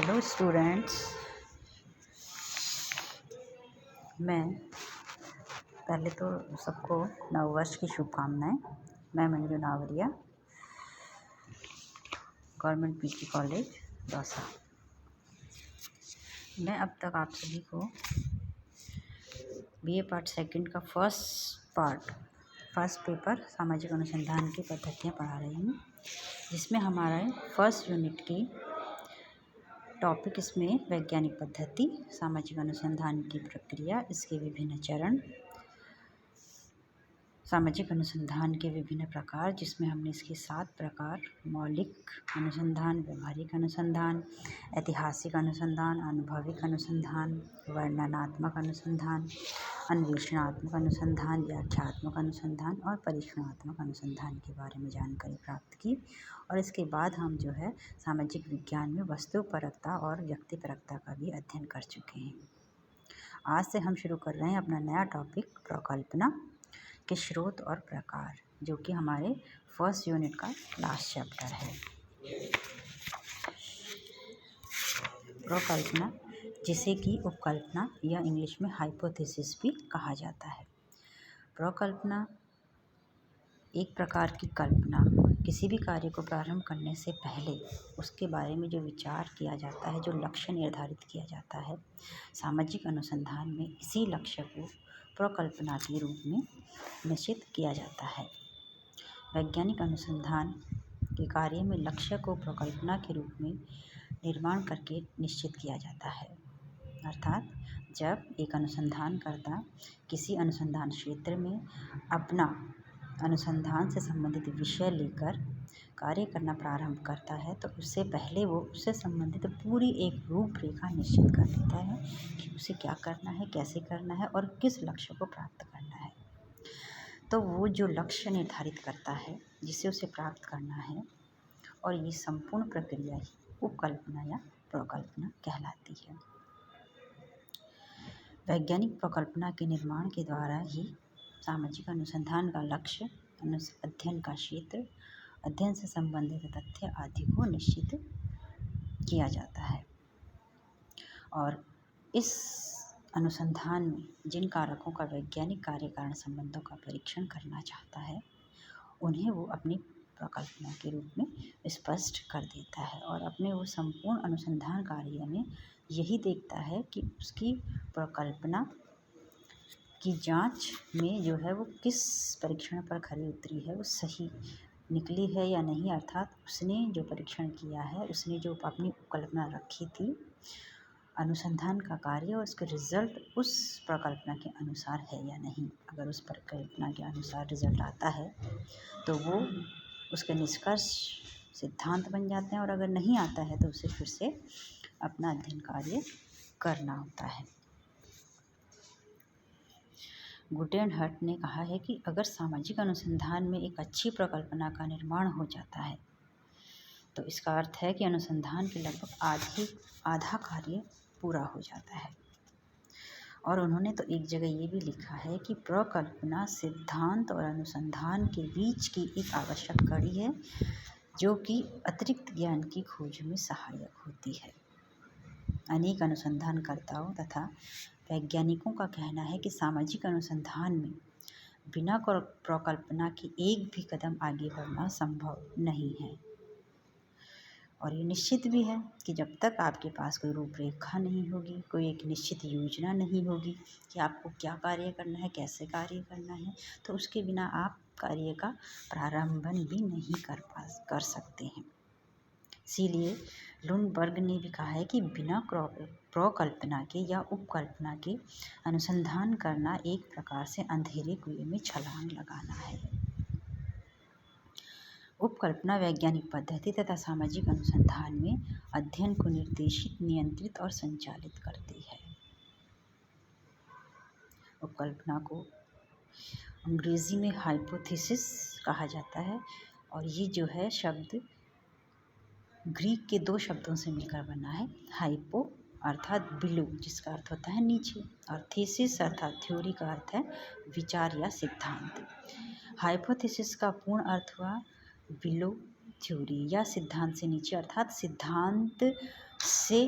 Hello students, मैं पहले तो सबको नववर्ष की शुभकामनाएं। मैं Manju Navaria, government PG college Dausa. मैं अब तक आप सभी को बीए पार्ट सेकंड का फर्स्ट पेपर सामाजिक अनुसंधान की पद्धतियाँ पढ़ा रही हूँ, जिसमें हमारा फर्स्ट यूनिट की टॉपिक इसमें वैज्ञानिक पद्धति, सामाजिक अनुसंधान की प्रक्रिया, इसके विभिन्न चरण, सामाजिक अनुसंधान के विभिन्न प्रकार, जिसमें हमने इसके 7 प्रकार मौलिक अनुसंधान, व्यवहारिक अनुसंधान, ऐतिहासिक अनुसंधान, अनुभविक अनुसंधान, वर्णनात्मक अनुसंधान, अन्वेषणात्मक अनुसंधान, व्याख्यात्मक अनुसंधान और परीक्षणात्मक अनुसंधान के बारे में जानकारी प्राप्त की। और इसके बाद हम जो है सामाजिक विज्ञान में वस्तुपरकता और व्यक्तिपरकता का भी अध्ययन कर चुके हैं। आज से हम शुरू कर रहे हैं अपना नया टॉपिक प्रकल्पना के स्रोत और प्रकार, जो कि हमारे फर्स्ट यूनिट का लास्ट चैप्टर है। प्रकल्पना, जिसे कि उपकल्पना या इंग्लिश में हाइपोथेसिस भी कहा जाता है। प्रकल्पना एक प्रकार की कल्पना, किसी भी कार्य को प्रारंभ करने से पहले उसके बारे में जो विचार किया जाता है, जो लक्ष्य निर्धारित किया जाता है। सामाजिक अनुसंधान में इसी लक्ष्य को प्रकल्पना के रूप में निश्चित किया जाता है। वैज्ञानिक अनुसंधान के कार्य में लक्ष्य को प्रकल्पना के रूप में निर्माण करके निश्चित किया जाता है। अर्थात जब एक अनुसंधानकर्ता किसी अनुसंधान क्षेत्र में अपना अनुसंधान से संबंधित विषय लेकर कार्य करना प्रारंभ करता है, तो उससे पहले वो उससे संबंधित पूरी एक रूपरेखा निश्चित कर लेता है कि उसे क्या करना है, कैसे करना है और किस लक्ष्य को प्राप्त करना है। तो वो जो लक्ष्य निर्धारित करता है जिसे उसे प्राप्त करना है, और ये संपूर्ण प्रक्रिया ही उपकल्पना या प्रकल्पना कहलाती है। वैज्ञानिक प्रकल्पना के निर्माण के द्वारा ही सामाजिक अनुसंधान का लक्ष्य, अध्ययन का क्षेत्र, अध्ययन से संबंधित तथ्य आदि को निश्चित किया जाता है। और इस अनुसंधान में जिन कारकों का वैज्ञानिक कार्य कारण संबंधों का परीक्षण करना चाहता है, उन्हें वो अपनी प्रकल्पना के रूप में स्पष्ट कर देता है और अपने वो संपूर्ण अनुसंधान कार्य में यही देखता है कि उसकी प्रकल्पना की जांच में जो है वो किस परीक्षण पर खरी उतरी है, वो सही निकली है या नहीं। अर्थात उसने जो परीक्षण किया है, उसने जो अपनी कल्पना रखी थी, अनुसंधान का कार्य और उसका रिजल्ट उस प्रकल्पना के अनुसार है या नहीं। अगर उस प्रकल्पना के अनुसार रिजल्ट आता है तो वो उसके निष्कर्ष सिद्धांत बन जाते हैं, और अगर नहीं आता है तो उसे फिर से अपना अध्ययन कार्य करना होता है। गुटेनहर्ट ने कहा है कि अगर सामाजिक अनुसंधान में एक अच्छी प्रकल्पना का निर्माण हो जाता है, तो इसका अर्थ है कि अनुसंधान के लगभग आधा कार्य पूरा हो जाता है। और उन्होंने तो एक जगह ये भी लिखा है कि प्रकल्पना सिद्धांत और अनुसंधान के बीच की एक आवश्यक कड़ी है, जो कि अतिरिक्त ज्ञान की खोज में सहायक होती है। अनेक अनुसंधानकर्ताओं तथा वैज्ञानिकों का कहना है कि सामाजिक अनुसंधान में बिना प्रकल्पना के एक भी कदम आगे बढ़ना संभव नहीं है। और ये निश्चित भी है कि जब तक आपके पास कोई रूपरेखा नहीं होगी, कोई एक निश्चित योजना नहीं होगी कि आपको क्या कार्य करना है, कैसे कार्य करना है, तो उसके बिना आप कार्य का प्रारंभन भी नहीं कर सकते हैं। इसीलिए लुंडबर्ग ने भी कहा है कि बिना प्रकल्पना के या उपकल्पना के अनुसंधान करना एक प्रकार से अंधेरे कुएं में छलांग लगाना है। उपकल्पना वैज्ञानिक पद्धति तथा सामाजिक अनुसंधान में अध्ययन को निर्देशित, नियंत्रित और संचालित करती है। उपकल्पना को अंग्रेजी में हाइपोथेसिस कहा जाता है, और ये जो है शब्द ग्रीक के 2 शब्दों से मिलकर बना है। हाइपो अर्थात बिलो, जिसका अर्थ होता है नीचे, और थीसिस अर्थात थ्योरी का अर्थ है विचार या सिद्धांत। हाइपोथेसिस का पूर्ण अर्थ हुआ बिलो थ्योरी या सिद्धांत से नीचे, अर्थात सिद्धांत से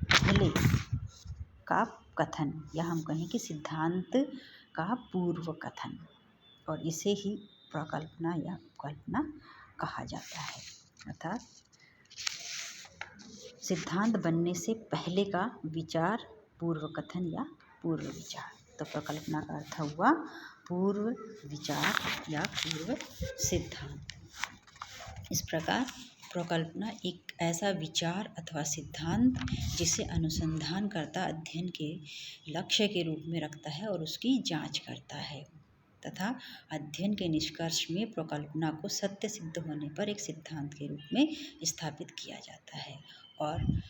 पहले का कथन, या हम कहें कि सिद्धांत का पूर्व कथन, और इसे ही प्रकल्पना या कल्पना कहा जाता है। अर्थात सिद्धांत बनने से पहले का विचार, पूर्व कथन या पूर्व विचार। तो प्रकल्पना का अर्थ हुआ पूर्व विचार या पूर्व सिद्धांत। इस प्रकार प्रकल्पना एक ऐसा विचार अथवा सिद्धांत जिसे अनुसंधानकर्ता अध्ययन के लक्ष्य के रूप में रखता है और उसकी जांच करता है, तथा अध्ययन के निष्कर्ष में प्रकल्पना को सत्य सिद्ध होने पर एक सिद्धांत के रूप में स्थापित किया जाता है, और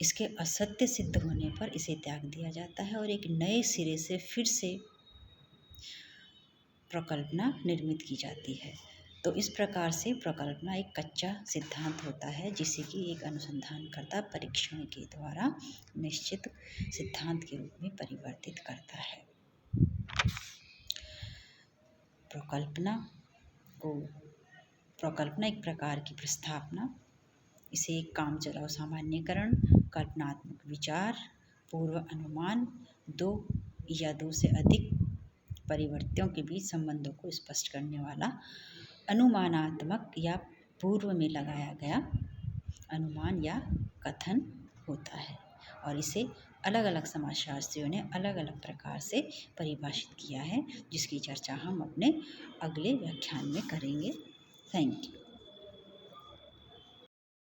इसके असत्य सिद्ध होने पर इसे त्याग दिया जाता है और एक नए सिरे से फिर से प्रकल्पना निर्मित की जाती है। तो इस प्रकार से प्रकल्पना एक कच्चा सिद्धांत होता है जिसे कि एक अनुसंधानकर्ता परीक्षण के द्वारा निश्चित सिद्धांत के रूप में परिवर्तित करता है। प्रकल्पना एक प्रकार की प्रस्तावना, इसे एक कामचलाऊ सामान्यीकरण, कल्पनात्मक विचार, पूर्व अनुमान, दो या दो से अधिक परिवर्तियों के बीच संबंधों को स्पष्ट करने वाला अनुमानात्मक या पूर्व में लगाया गया अनुमान या कथन होता है, और इसे अलग अलग समाजशास्त्रियों ने अलग अलग प्रकार से परिभाषित किया है, जिसकी चर्चा हम अपने अगले व्याख्यान में करेंगे। Thank you.